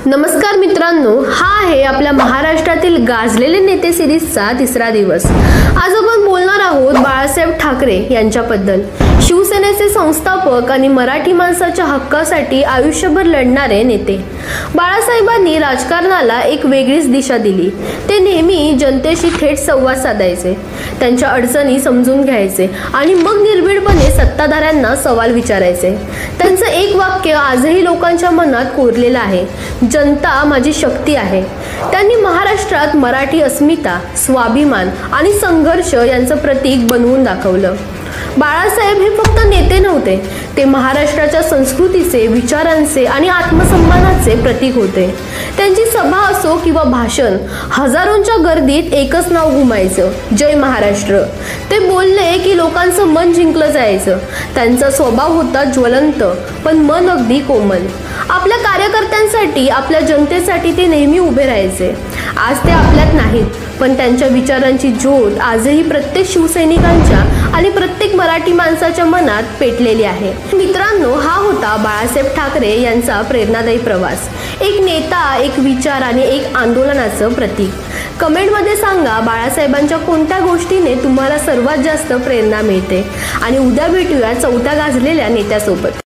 नमस्कार मित्रांनो, हा आहे आपल्या महाराष्ट्रातील गाजलेले नेते सिरीजचा तिसरा दिवस। आज आपण बोलणार आहोत बाळासाहेब ठाकरे यांच्याबद्दल। शिवसेनेचे संस्थापक आणि मराठी माणसाच्या हक्कासाठी आयुष्यभर लढणारे नेते। बाळासाहेबांनी राजकारणाला एक वेगळीच दिशा दिली। ते नेहमी जनतेशी थेट संवाद साधायचे, त्यांच्या अडचणी समजून घ्यायचे आणि मग निर्भीडपणे सत्ताधाऱ्यांना सवाल विचारायचे। त्यांचं एक वाक्य आजही लोकांच्या मनात कोरलेलं आहे, जनता माझी शक्ती आहे। त्यांनी महाराष्ट्रात मराठी अस्मिता, स्वाभिमान आणि संघर्ष यांचं प्रतीक बनवून दाखवलं। बाळासाहेब हे फक्त नेते नव्हते, ते महाराष्ट्राच्या संस्कृतीचे, विचारांचे आणि आत्मसन्मानाचे प्रतीक होते। त्यांची सभा असो किंवा भाषण, हजारोंच्या गर्दीत एकच नाव घुमायचं, जय महाराष्ट्र। ते बोलले की लोकांचं मन जिंकलं जायचं। त्यांचा स्वभाव होता ज्वलंत, पण मन अगदी कोमल। आपल्या कार्यकर्त्यांसाठी, आपल्या जनतेसाठी ते नेहमी उभे राहायचे। आज ते आपल्यात नाहीत, पण त्यांच्या विचारांची ज्योत आजही प्रत्येक शिवसैनिकांच्या आणि प्रत्येक मराठी माणसाच्या मनात पेटलेली आहे। मित्रांनो, हा होता बाळासाहेब ठाकरे यांचा प्रेरणादायी प्रवास। एक नेता, एक विचार आणि एक आंदोलनाचं प्रतीक। कमेंटमध्ये सांगा बाळासाहेबांच्या कोणत्या गोष्टीने तुम्हाला सर्वात जास्त प्रेरणा मिळते। आणि उद्या भेटूया चौथ्या गाजलेल्या नेत्यासोबत।